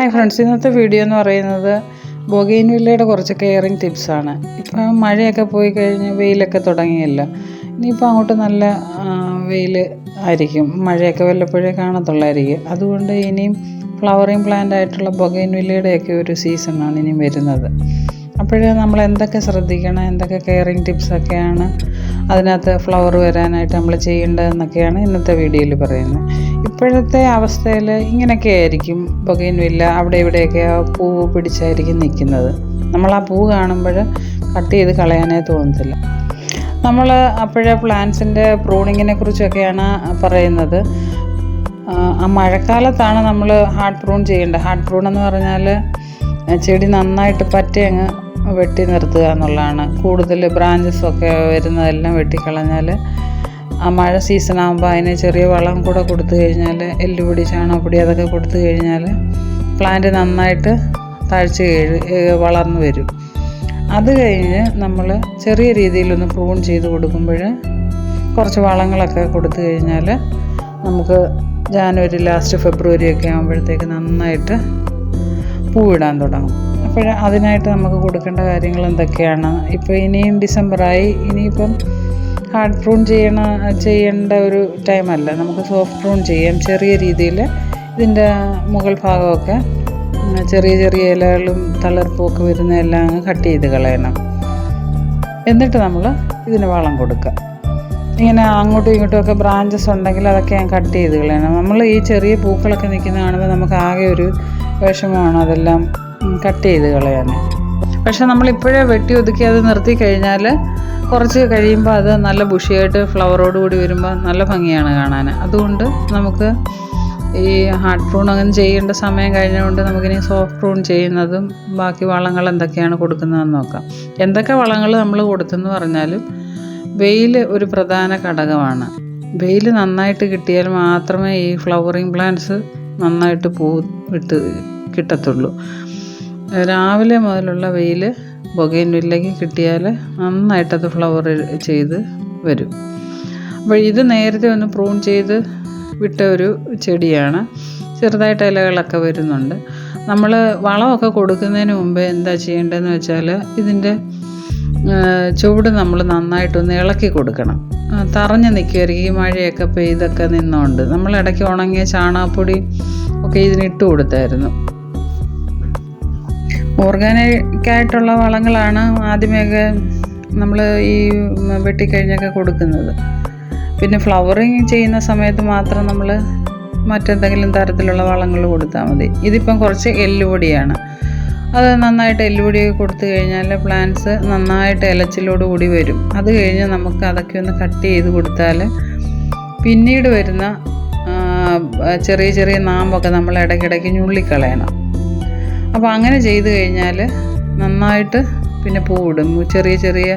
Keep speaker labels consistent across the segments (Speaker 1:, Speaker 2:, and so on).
Speaker 1: Hi friends, ഇന്നത്തെ video എന്ന് പറയുന്നത് ബൊഗെയിൻവില്ലയുടെ കുറച്ച് കെയറിങ് ടിപ്സാണ്. ഇപ്പം മഴയൊക്കെ പോയി കഴിഞ്ഞ് വെയിലൊക്കെ തുടങ്ങിയല്ലോ. ഇനിയിപ്പോൾ അങ്ങോട്ട് നല്ല വെയിൽ ആയിരിക്കും, മഴയൊക്കെ വല്ലപ്പോഴേ കാണത്തുള്ളായിരിക്കും. അതുകൊണ്ട് ഇനിയും ഫ്ലവറിങ് പ്ലാന്റ് ആയിട്ടുള്ള ബൊഗെയിൻവില്ലയുടെയൊക്കെ ഒരു സീസണാണ് ഇനിയും വരുന്നത്. അപ്പോഴേ നമ്മൾ എന്തൊക്കെ ശ്രദ്ധിക്കണം, എന്തൊക്കെ കെയറിങ് ടിപ്സൊക്കെയാണ് അതിനകത്ത് ഫ്ലവർ വരാനായിട്ട് നമ്മൾ ചെയ്യേണ്ടതെന്നൊക്കെയാണ് ഇന്നത്തെ വീഡിയോയിൽ പറയുന്നത്. ഇപ്പോഴത്തെ അവസ്ഥയിൽ ഇങ്ങനെയൊക്കെ ആയിരിക്കും ബൊഗെയിൻവില്ല അവിടെ ഇവിടെയൊക്കെ പൂവ് പിടിച്ചായിരിക്കും നിൽക്കുന്നത്. നമ്മൾ ആ പൂ കാണുമ്പോൾ കട്ട് ചെയ്ത് കളയാനേ തോന്നത്തില്ല. നമ്മൾ അപ്പോഴേ പ്ലാന്റ്സിൻ്റെ പ്രൂണിങ്ങിനെ കുറിച്ചൊക്കെയാണ് പറയുന്നത്. ആ മഴക്കാലത്താണ് നമ്മൾ ഹാർഡ് പ്രൂൺ ചെയ്യേണ്ടത്. ഹാർഡ് പ്രൂൺ എന്ന് പറഞ്ഞാൽ ചെടി നന്നായിട്ട് പറ്റി അങ്ങ് വെട്ടി നിർത്തുക എന്നുള്ളതാണ്. കൂടുതൽ ബ്രാഞ്ചസൊക്കെ വരുന്നതെല്ലാം വെട്ടിക്കളഞ്ഞാൽ ആ മഴ സീസൺ ആകുമ്പോൾ അതിന് ചെറിയ വളം കൂടെ കൊടുത്തു കഴിഞ്ഞാൽ, എല്ലുപൊടി ചാണകപ്പൊടി അതൊക്കെ കൊടുത്തു കഴിഞ്ഞാൽ പ്ലാന്റ് നന്നായിട്ട് താഴ്ച വളർന്നു വരും. അത് കഴിഞ്ഞ് നമ്മൾ ചെറിയ രീതിയിലൊന്ന് പ്രൂൺ ചെയ്ത് കൊടുക്കുമ്പോൾ കുറച്ച് വളങ്ങളൊക്കെ കൊടുത്തു കഴിഞ്ഞാൽ നമുക്ക് ജാനുവരി ലാസ്റ്റ് ഫെബ്രുവരി ഒക്കെ ആകുമ്പോഴത്തേക്ക് നന്നായിട്ട് പൂവിടാൻ തുടങ്ങും. അപ്പോൾ അതിനായിട്ട് നമുക്ക് കൊടുക്കേണ്ട കാര്യങ്ങൾ എന്തൊക്കെയാണ്? ഇപ്പോൾ ഇനിയും ഡിസംബറായി, ഇനിയിപ്പം ഹാർഡ് പ്രൂൺ ചെയ്യേണ്ട ഒരു ടൈമല്ല. നമുക്ക് സോഫ്റ്റ് പ്രൂൺ ചെയ്യാം. ചെറിയ രീതിയിൽ ഇതിൻ്റെ മുകൾ ഭാഗമൊക്കെ ചെറിയ ചെറിയ ഇലകളും തളിർപ്പുമൊക്കെ വരുന്നതെല്ലാം അങ്ങ് കട്ട് ചെയ്ത് കളയണം. എന്നിട്ട് നമ്മൾ ഇതിന് വളം കൊടുക്കുക. ഇങ്ങനെ അങ്ങോട്ടും ഇങ്ങോട്ടുമൊക്കെ ബ്രാഞ്ചസ് ഉണ്ടെങ്കിൽ അതൊക്കെ ഞാൻ കട്ട് ചെയ്ത് കളയണം. നമ്മൾ ഈ ചെറിയ പൂക്കളൊക്കെ നിൽക്കുന്ന കാണുമ്പോൾ നമുക്ക് ആകെ ഒരു വിഷമമാണ് അതെല്ലാം കട്ട് ചെയ്ത് കളയാൻ. പക്ഷെ നമ്മളിപ്പോഴേ വെട്ടി ഒതുക്കി അത് നിർത്തി കഴിഞ്ഞാൽ കുറച്ച് കഴിയുമ്പോൾ അത് നല്ല ബുഷിയായിട്ട് ഫ്ലവറോട് കൂടി വരുമ്പോൾ നല്ല ഭംഗിയാണ് കാണാൻ. അതുകൊണ്ട് നമുക്ക് ഈ ഹാർഡ് പ്രൂൺ അങ്ങനെ ചെയ്യേണ്ട സമയം കഴിഞ്ഞുകൊണ്ട് നമുക്കിനി സോഫ്റ്റ് പ്രൂൺ ചെയ്യുന്നതും ബാക്കി വളങ്ങൾ എന്തൊക്കെയാണ് കൊടുക്കുന്നതെന്ന് നോക്കാം. എന്തൊക്കെ വളങ്ങൾ നമ്മൾ കൊടുത്തെന്ന് പറഞ്ഞാലും വെയിൽ ഒരു പ്രധാന ഘടകമാണ്. വെയിൽ നന്നായിട്ട് കിട്ടിയാൽ മാത്രമേ ഈ ഫ്ലവറിങ് പ്ലാന്റ്സ് നന്നായിട്ട് പൂ വിട്ട് കിട്ടത്തുള്ളൂ. രാവിലെ മുതലുള്ള വെയിൽ ബൊഗെയിൻവില്ലയ്ക്ക് കിട്ടിയാൽ നന്നായിട്ടത് ഫ്ലവർ ചെയ്ത് വരും. അപ്പോൾ ഇത് നേരത്തെ ഒന്ന് പ്രൂൺ ചെയ്ത് വിട്ട ഒരു ചെടിയാണ്. ചെറുതായിട്ട് ഇലകളൊക്കെ വരുന്നുണ്ട്. നമ്മൾ വളമൊക്കെ കൊടുക്കുന്നതിന് മുമ്പേ എന്താ ചെയ്യേണ്ടതെന്ന് വെച്ചാൽ ഇതിൻ്റെ ചുവട് നമ്മൾ നന്നായിട്ടൊന്ന് ഇളക്കി കൊടുക്കണം. തറഞ്ഞ് നിൽക്കുമായിരിക്കും ഈ മഴയൊക്കെ പെയ്തൊക്കെ നിന്നുകൊണ്ട്. നമ്മൾ ഇടയ്ക്ക് ഉണങ്ങിയ ചാണകപ്പൊടി ഒക്കെ ഇതിനിട്ട് കൊടുത്തായിരുന്നു. ഓർഗാനിക്കായിട്ടുള്ള വളങ്ങളാണ് ആദ്യമേയൊക്കെ നമ്മൾ ഈ വെട്ടിക്കഴിഞ്ഞൊക്കെ കൊടുക്കുന്നത്. പിന്നെ ഫ്ലവറിങ് ചെയ്യുന്ന സമയത്ത് മാത്രം നമ്മൾ മറ്റെന്തെങ്കിലും തരത്തിലുള്ള വളങ്ങൾ കൊടുത്താൽ മതി. ഇതിപ്പം കുറച്ച് എല്ലുപൊടിയാണ്. അത് നന്നായിട്ട് എല്ലുപൊടിയൊക്കെ കൊടുത്തു കഴിഞ്ഞാൽ പ്ലാന്റ്സ് നന്നായിട്ട് ഇലച്ചിലോട് കൂടി വരും. അത് കഴിഞ്ഞ് നമുക്ക് അതൊക്കെ ഒന്ന് കട്ട് ചെയ്ത് കൊടുത്താൽ പിന്നീട് വരുന്ന ചെറിയ ചെറിയ നാമ്പൊക്കെ നമ്മൾ ഇടയ്ക്കിടയ്ക്ക് ഞുള്ളിക്കളയണം. അപ്പോൾ അങ്ങനെ ചെയ്ത് കഴിഞ്ഞാൽ നന്നായിട്ട് പിന്നെ പൂവിടും. ചെറിയ ചെറിയ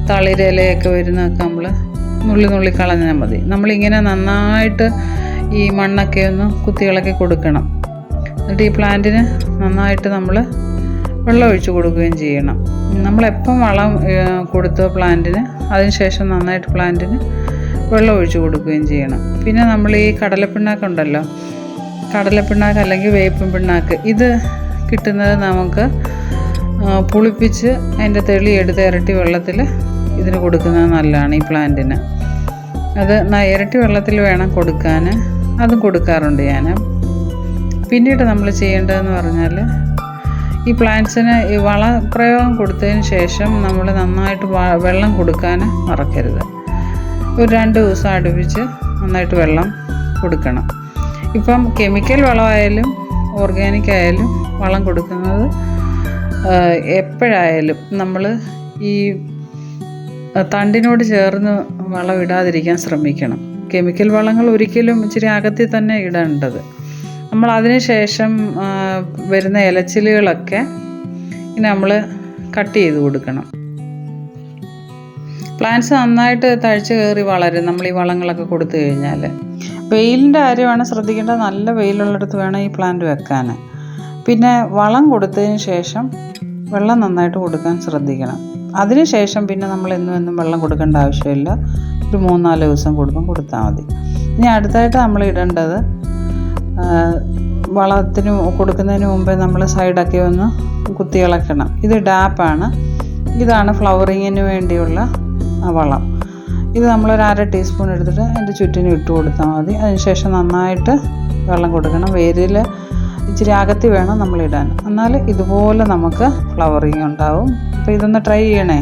Speaker 1: തളിരിലയൊക്കെ വരുന്നതൊക്കെ നമ്മൾ നുള്ളി കളഞ്ഞാൽ മതി. നമ്മളിങ്ങനെ നന്നായിട്ട് ഈ മണ്ണൊക്കെ ഒന്ന് കുത്തിയിളക്കി കൊടുക്കണം. എന്നിട്ട് ഈ പ്ലാന്റിന് നന്നായിട്ട് നമ്മൾ വെള്ളം ഒഴിച്ച് കൊടുക്കുകയും ചെയ്യണം. നമ്മളെപ്പം വളം കൊടുത്തോ പ്ലാന്റിന്, അതിനുശേഷം നന്നായിട്ട് പ്ലാന്റിന് വെള്ളം ഒഴിച്ച് കൊടുക്കുകയും ചെയ്യണം. പിന്നെ നമ്മൾ ഈ കടലപ്പിണ്ണാക്കുണ്ടല്ലോ, കടലപ്പിണ്ണാക്ക് അല്ലെങ്കിൽ വേപ്പിൻ പിണ്ണാക്ക്, ഇത് കിട്ടുന്നത് നമുക്ക് പുളിപ്പിച്ച് അതിൻ്റെ തെളി എടുത്ത് ഇരട്ടി വെള്ളത്തിൽ ഇതിന് കൊടുക്കുന്നത് നല്ലതാണ് ഈ പ്ലാന്റിന്. അത് ഇരട്ടി വെള്ളത്തിൽ വേണം കൊടുക്കാൻ. അതും കൊടുക്കാറുണ്ട് ഞാൻ. പിന്നീട് നമ്മൾ ചെയ്യേണ്ടതെന്ന് പറഞ്ഞാൽ ഈ പ്ലാന്റ്സിന് ഈ വളപ്രയോഗം കൊടുത്തതിന് ശേഷം നമ്മൾ നന്നായിട്ട് വെള്ളം കൊടുക്കാൻ മറക്കരുത്. ഒരു 2 ദിവസം അടുപ്പിച്ച് നന്നായിട്ട് വെള്ളം കൊടുക്കണം. ഇപ്പം കെമിക്കൽ വളമായാലും ഓർഗാനിക് ആയാലും വളം കൊടുക്കുന്നത് എപ്പോഴായാലും നമ്മൾ ഈ തണ്ടിനോട് ചേർന്ന് വളം ഇടാതിരിക്കാൻ ശ്രമിക്കണം. കെമിക്കൽ വളങ്ങൾ ഒരിക്കലും ഇച്ചിരി അകത്തിൽ തന്നെ ഇടേണ്ടത്. നമ്മൾ അതിന് ശേഷം വരുന്ന ഇലച്ചിലുകളൊക്കെ ഇനി നമ്മൾ കട്ട് ചെയ്ത് കൊടുക്കണം. പ്ലാന്റ്സ് നന്നായിട്ട് തഴച്ച് കയറി വളരും നമ്മൾ ഈ വളങ്ങളൊക്കെ കൊടുത്തു കഴിഞ്ഞാൽ. വെയിലിൻ്റെ കാര്യമാണ് ശ്രദ്ധിക്കേണ്ടത്. നല്ല വെയിലുള്ളിടത്ത് വേണം ഈ പ്ലാന്റ് വെക്കാൻ. പിന്നെ വളം കൊടുത്തതിന് ശേഷം വെള്ളം നന്നായിട്ട് കൊടുക്കാൻ ശ്രദ്ധിക്കണം. അതിന് ശേഷം പിന്നെ നമ്മൾ എന്നും വെള്ളം കൊടുക്കേണ്ട ആവശ്യമില്ല. ഒരു 3-4 ദിവസം കൂടുമ്പം കൊടുത്താൽ മതി. ഇനി അടുത്തായിട്ട് നമ്മൾ ഇടേണ്ടത് വളത്തിന് കൊടുക്കുന്നതിന് മുമ്പേ നമ്മൾ സൈഡൊക്കെ ഒന്ന് കുത്തി ഇളക്കണം. ഇത് ഡാപ്പാണ്. ഇതാണ് ഫ്ലവറിങ്ങിന് വേണ്ടിയുള്ള വളം. ഇത് നമ്മളൊരു 1/2 ടീസ്പൂൺ എടുത്തിട്ട് അതിൻ്റെ ചുറ്റിനും ഇട്ട് കൊടുത്താൽ മതി. അതിനുശേഷം നന്നായിട്ട് വെള്ളം കൊടുക്കണം. വേരിൽ ഇച്ചിരി അകത്തി വേണം നമ്മളിടാൻ, എന്നാൽ ഇതുപോലെ നമുക്ക് ഫ്ലവറിങ് ഉണ്ടാവും. അപ്പോൾ ഇതൊന്ന് ട്രൈ ചെയ്യണേ.